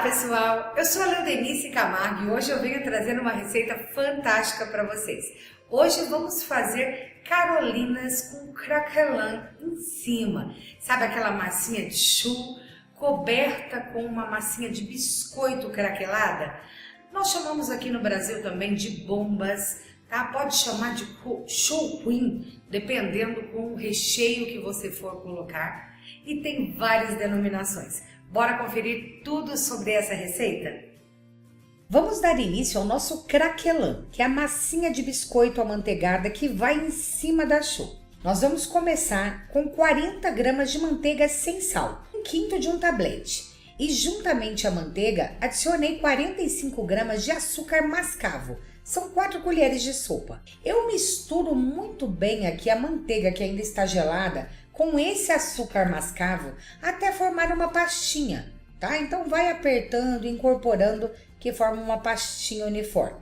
pessoal, eu sou a Leudenice Camargo e hoje eu venho trazendo uma receita fantástica para vocês. Hoje vamos fazer carolinas com craquelin em cima. Sabe aquela massinha de choux coberta com uma massinha de biscoito craquelada? Nós chamamos aqui no Brasil também de bombas, tá? Pode chamar de choux queen, dependendo com o recheio que você for colocar. E tem várias denominações. Bora conferir tudo sobre essa receita? Vamos dar início ao nosso craquelin, que é a massinha de biscoito amanteigada que vai em cima da choux. Nós vamos começar com 40 gramas de manteiga sem sal, 1/5 de um tablete. E juntamente à manteiga, adicionei 45 gramas de açúcar mascavo, são 4 colheres de sopa. Eu misturo muito bem aqui a manteiga que ainda está gelada com esse açúcar mascavo até formar uma pastinha, tá? Então vai apertando, incorporando, que forma uma pastinha uniforme.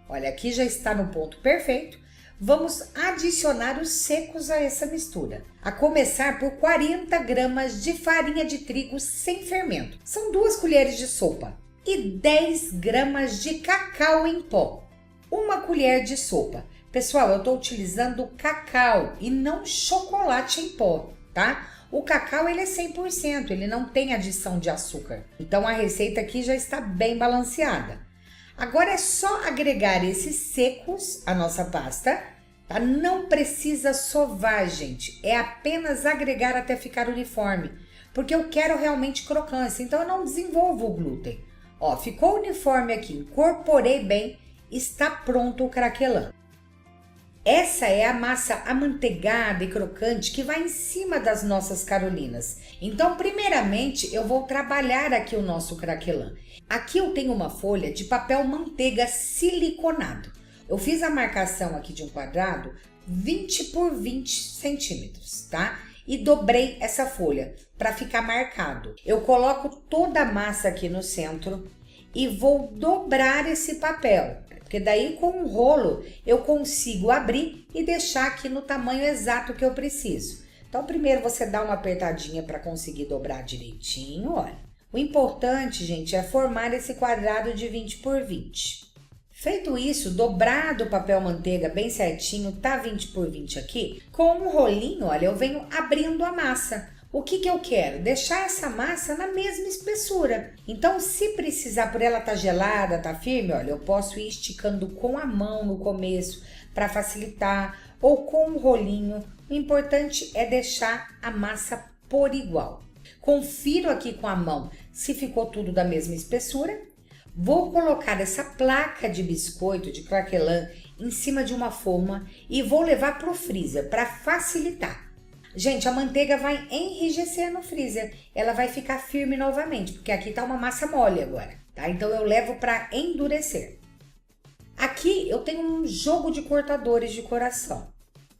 Olha, aqui já está no ponto perfeito. Vamos adicionar os secos a essa mistura. A começar por 40 gramas de farinha de trigo sem fermento. São 2 colheres de sopa. E 10 gramas de cacau em pó. 1 colher de sopa. Pessoal, eu estou utilizando cacau e não chocolate em pó, tá? O cacau ele é 100%, ele não tem adição de açúcar. Então a receita aqui já está bem balanceada. Agora é só agregar esses secos à nossa pasta, tá? Não precisa sovar, gente. É apenas agregar até ficar uniforme, porque eu quero realmente crocância, então eu não desenvolvo o glúten. Ó, ficou uniforme aqui, incorporei bem, está pronto o craquelin. Essa é a massa amanteigada e crocante que vai em cima das nossas carolinas. Então, primeiramente, eu vou trabalhar aqui o nosso craquelin. Aqui eu tenho uma folha de papel manteiga siliconado. Eu fiz a marcação aqui de um quadrado 20 por 20 centímetros, tá? E dobrei essa folha para ficar marcado. Eu coloco toda a massa aqui no centro e vou dobrar esse papel. Porque daí com um rolo eu consigo abrir e deixar aqui no tamanho exato que eu preciso. Então primeiro você dá uma apertadinha para conseguir dobrar direitinho, olha. O importante, gente, é formar esse quadrado de 20 por 20. Feito isso, dobrado o papel manteiga bem certinho, tá 20 por 20 aqui, com um rolinho, olha, eu venho abrindo a massa. O que eu quero? Deixar essa massa na mesma espessura. Então, se precisar por ela tá gelada, tá firme, olha, eu posso ir esticando com a mão no começo para facilitar ou com um rolinho. O importante é deixar a massa por igual. Confiro aqui com a mão se ficou tudo da mesma espessura. Vou colocar essa placa de biscoito de craquelin em cima de uma forma e vou levar para o freezer para facilitar. Gente, a manteiga vai enrijecer no freezer, ela vai ficar firme novamente, porque aqui tá uma massa mole agora, tá? Então eu levo para endurecer. Aqui eu tenho um jogo de cortadores de coração,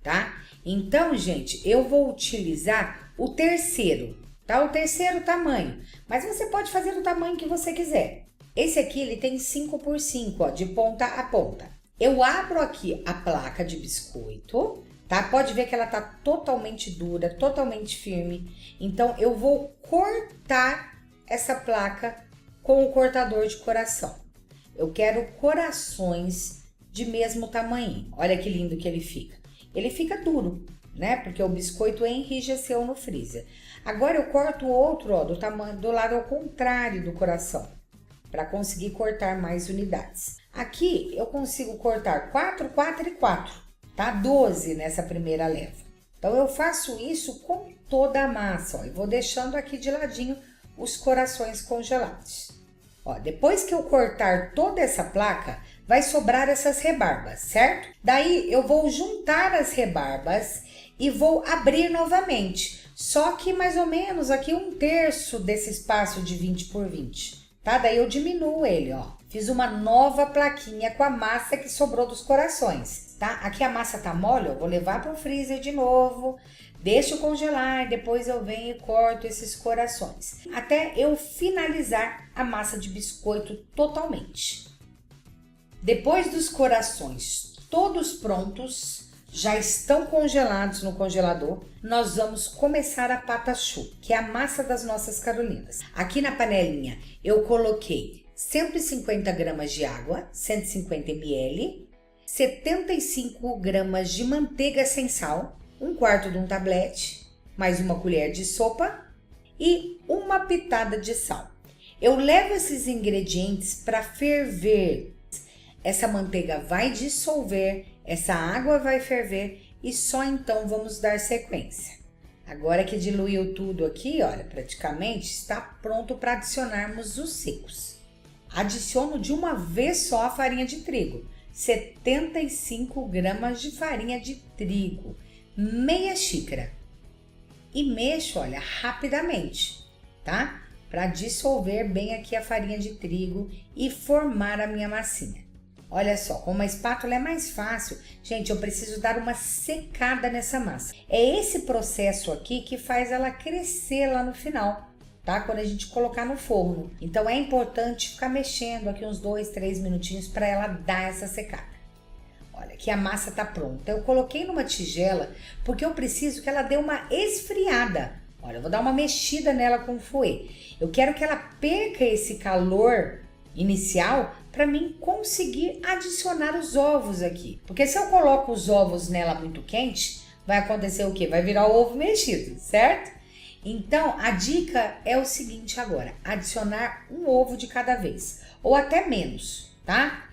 tá? Então, gente, eu vou utilizar o terceiro, tá? O terceiro tamanho, mas você pode fazer do tamanho que você quiser. Esse aqui, ele tem 5 por 5, ó, de ponta a ponta. Eu abro aqui a placa de biscoito, tá? Pode ver que ela tá totalmente dura, totalmente firme. Então, eu vou cortar essa placa com o cortador de coração. Eu quero corações de mesmo tamanho. Olha que lindo que ele fica. Ele fica duro, né? Porque o biscoito enrijeceu no freezer. Agora, eu corto o outro, ó, do tamanho, do lado ao contrário do coração, para conseguir cortar mais unidades. Aqui, eu consigo cortar 4, 4 e 4. Tá? 12 nessa primeira leva. Então, eu faço isso com toda a massa, ó, e vou deixando aqui de ladinho os corações congelados. Ó, depois que eu cortar toda essa placa, vai sobrar essas rebarbas, certo? Daí, eu vou juntar as rebarbas e vou abrir novamente. Só que mais ou menos aqui 1/3 desse espaço de 20 por 20. Tá? Daí, eu diminuo ele, ó. Fiz uma nova plaquinha com a massa que sobrou dos corações. Tá? Aqui a massa tá mole, eu vou levar para o freezer de novo, deixo congelar, depois eu venho e corto esses corações, até eu finalizar a massa de biscoito totalmente. Depois dos corações todos prontos, já estão congelados no congelador, nós vamos começar a patachu, que é a massa das nossas carolinas. Aqui na panelinha eu coloquei 150 gramas de água, 150 ml, 75 gramas de manteiga sem sal, 1/4 de um tablete, mais uma colher de sopa e uma pitada de sal. Eu levo esses ingredientes para ferver. Essa manteiga vai dissolver, essa água vai ferver e só então vamos dar sequência. Agora que diluiu tudo aqui, olha, praticamente está pronto para adicionarmos os secos. Adiciono de uma vez só a farinha de trigo, 75 gramas de farinha de trigo, meia xícara. E mexo, olha, rapidamente, tá? Para dissolver bem aqui a farinha de trigo e formar a minha massinha. Olha só, com uma espátula é mais fácil. Gente, eu preciso dar uma secada nessa massa. É esse processo aqui que faz ela crescer lá no final, tá? Quando a gente colocar no forno. Então é importante ficar mexendo aqui uns 2, 3 minutinhos para ela dar essa secada. Olha, aqui a massa tá pronta. Eu coloquei numa tigela porque eu preciso que ela dê uma esfriada. Olha, eu vou dar uma mexida nela com o fouet. Eu quero que ela perca esse calor inicial para mim conseguir adicionar os ovos aqui. Porque se eu coloco os ovos nela muito quente, vai acontecer o quê? Vai virar ovo mexido, certo? Então, a dica é o seguinte agora, adicionar um ovo de cada vez, ou até menos, tá?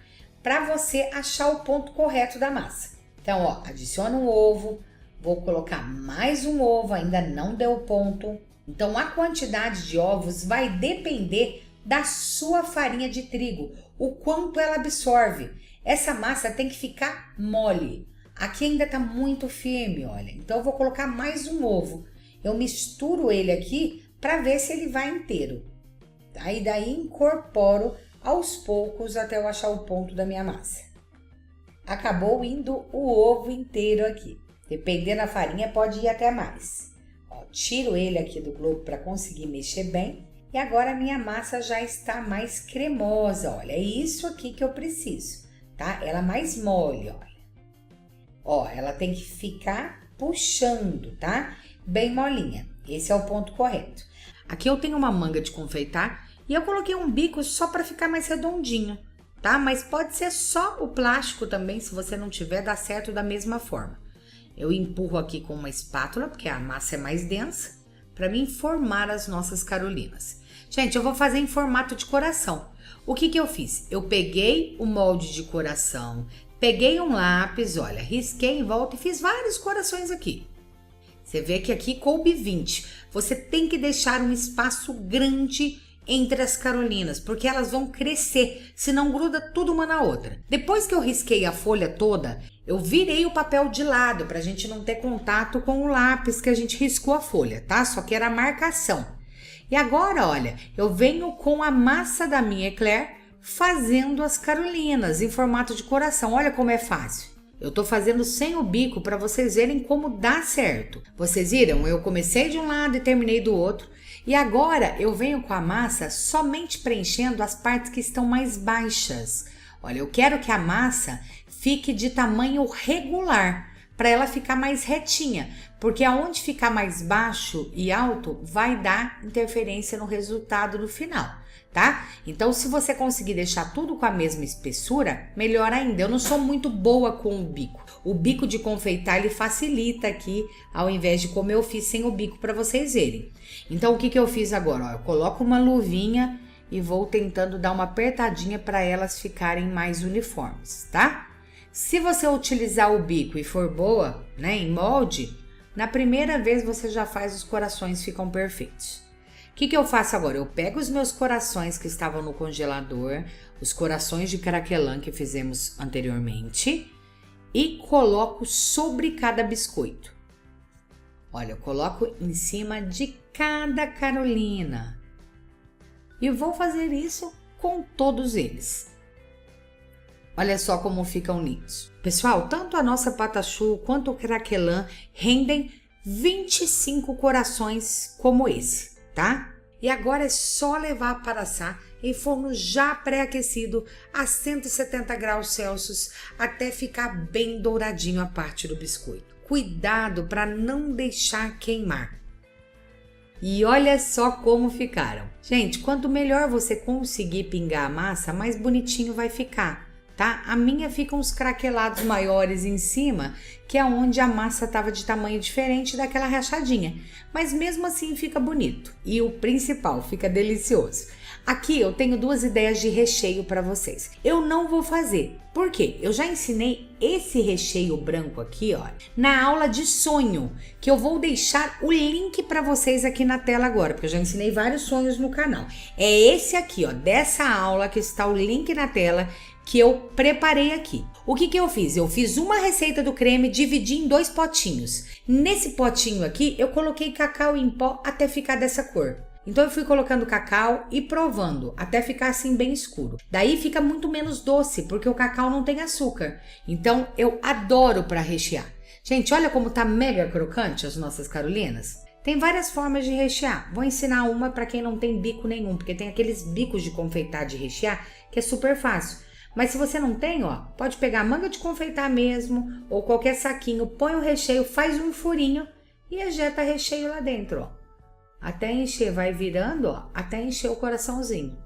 Para você achar o ponto correto da massa. Então, ó, adiciona um ovo, vou colocar mais um ovo, ainda não deu ponto. Então, a quantidade de ovos vai depender da sua farinha de trigo, o quanto ela absorve. Essa massa tem que ficar mole. Aqui ainda tá muito firme, olha. Então, eu vou colocar mais um ovo. Eu misturo ele aqui para ver se ele vai inteiro. Aí daí incorporo aos poucos até eu achar o ponto da minha massa. Acabou indo o ovo inteiro aqui. Dependendo da farinha, pode ir até mais. Ó, tiro ele aqui do globo para conseguir mexer bem. E agora a minha massa já está mais cremosa, olha. É isso aqui que eu preciso, tá? Ela mais mole, olha. Ó, ela tem que ficar puxando, tá? Bem molinha. Esse é o ponto correto. Aqui eu tenho uma manga de confeitar e eu coloquei um bico só para ficar mais redondinho, tá? Mas pode ser só o plástico também, se você não tiver, dá certo da mesma forma. Eu empurro aqui com uma espátula, porque a massa é mais densa, para mim formar as nossas carolinas. Gente, eu vou fazer em formato de coração. O que eu fiz? Eu peguei o molde de coração, peguei um lápis, olha, risquei em volta e fiz vários corações aqui. Você vê que aqui coube 20. Você tem que deixar um espaço grande entre as carolinas, porque elas vão crescer, senão gruda tudo uma na outra. Depois que eu risquei a folha toda, eu virei o papel de lado para a gente não ter contato com o lápis que a gente riscou a folha, tá? Só que era a marcação. E agora, olha, eu venho com a massa da minha eclair fazendo as carolinas em formato de coração. Olha como é fácil. Eu tô fazendo sem o bico para vocês verem como dá certo. Vocês viram? Eu comecei de um lado e terminei do outro. E agora eu venho com a massa somente preenchendo as partes que estão mais baixas. Olha, eu quero que a massa fique de tamanho regular, para ela ficar mais retinha, porque aonde ficar mais baixo e alto vai dar interferência no resultado no final, tá? Então, se você conseguir deixar tudo com a mesma espessura, melhor ainda. Eu não sou muito boa com o bico. O bico de confeitar, ele facilita aqui, ao invés de como eu fiz sem o bico, para vocês verem. Então, o que eu fiz agora? Ó, eu coloco uma luvinha e vou tentando dar uma apertadinha para elas ficarem mais uniformes, tá? Se você utilizar o bico e for boa, né, em molde, na primeira vez você já faz os corações, ficam perfeitos. O que eu faço agora? Eu pego os meus corações que estavam no congelador, os corações de craquelã que fizemos anteriormente, e coloco sobre cada biscoito. Olha, eu coloco em cima de cada carolina. E vou fazer isso com todos eles. Olha só como ficam lindos. Pessoal, tanto a nossa patachu quanto o craquelã rendem 25 corações como esse, tá? E agora é só levar para assar em forno já pré-aquecido a 170 graus Celsius até ficar bem douradinho a parte do biscoito. Cuidado para não deixar queimar. E olha só como ficaram. Gente, quanto melhor você conseguir pingar a massa, mais bonitinho vai ficar, tá? A minha fica uns craquelados maiores em cima, que é onde a massa estava de tamanho diferente daquela rachadinha. Mas mesmo assim fica bonito. E o principal, fica delicioso. Aqui eu tenho duas ideias de recheio para vocês. Eu não vou fazer. Por quê? Eu já ensinei esse recheio branco aqui, ó, na aula de sonho, que eu vou deixar o link para vocês aqui na tela agora, porque eu já ensinei vários sonhos no canal. É esse aqui, ó, dessa aula que está o link na tela, que eu preparei aqui. O que eu fiz? Eu fiz uma receita do creme, dividi em 2 potinhos. Nesse potinho aqui, eu coloquei cacau em pó até ficar dessa cor. Então eu fui colocando cacau e provando até ficar assim bem escuro. Daí fica muito menos doce, porque o cacau não tem açúcar. Então eu adoro para rechear. Gente, olha como tá mega crocante as nossas carolinas. Tem várias formas de rechear. Vou ensinar uma para quem não tem bico nenhum, porque tem aqueles bicos de confeitar de rechear que é super fácil. Mas se você não tem, ó, pode pegar manga de confeitar mesmo ou qualquer saquinho, põe o recheio, faz um furinho e ejeta recheio lá dentro, ó. Até encher, vai virando, ó, até encher o coraçãozinho,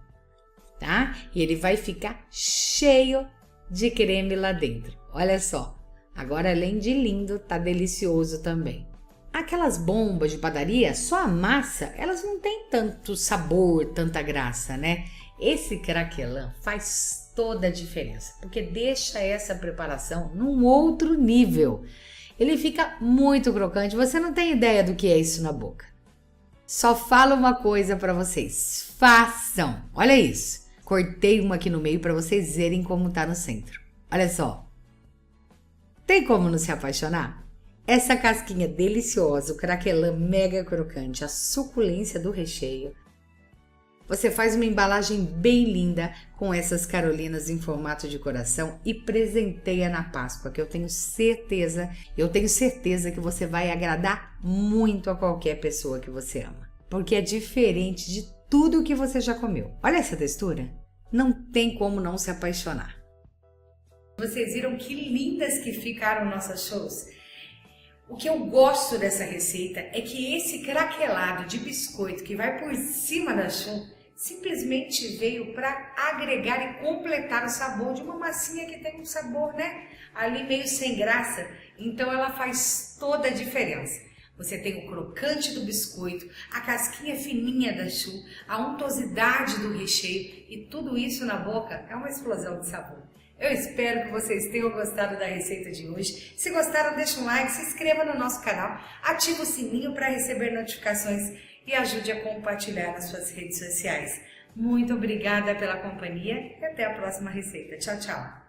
tá? E ele vai ficar cheio de creme lá dentro. Olha só, agora além de lindo, tá delicioso também. Aquelas bombas de padaria, só a massa, elas não têm tanto sabor, tanta graça, né? Esse craquelin faz toda a diferença, porque deixa essa preparação num outro nível. Ele fica muito crocante, você não tem ideia do que é isso na boca. Só falo uma coisa para vocês, façam. Olha isso, cortei uma aqui no meio para vocês verem como tá no centro. Olha só, tem como não se apaixonar? Essa casquinha deliciosa, o craquelin mega crocante, a suculência do recheio. Você faz uma embalagem bem linda com essas carolinas em formato de coração e presenteia na Páscoa, que eu tenho certeza que você vai agradar muito a qualquer pessoa que você ama. Porque é diferente de tudo que você já comeu. Olha essa textura, não tem como não se apaixonar. Vocês viram que lindas que ficaram nossas shows? O que eu gosto dessa receita é que esse craquelado de biscoito que vai por cima da choux simplesmente veio para agregar e completar o sabor de uma massinha que tem um sabor, né, ali meio sem graça. Então ela faz toda a diferença. Você tem o crocante do biscoito, a casquinha fininha da choux, a untuosidade do recheio e tudo isso na boca é uma explosão de sabor. Eu espero que vocês tenham gostado da receita de hoje. Se gostaram, deixa um like, se inscreva no nosso canal, ative o sininho para receber notificações e ajude a compartilhar nas suas redes sociais. Muito obrigada pela companhia e até a próxima receita. Tchau, tchau!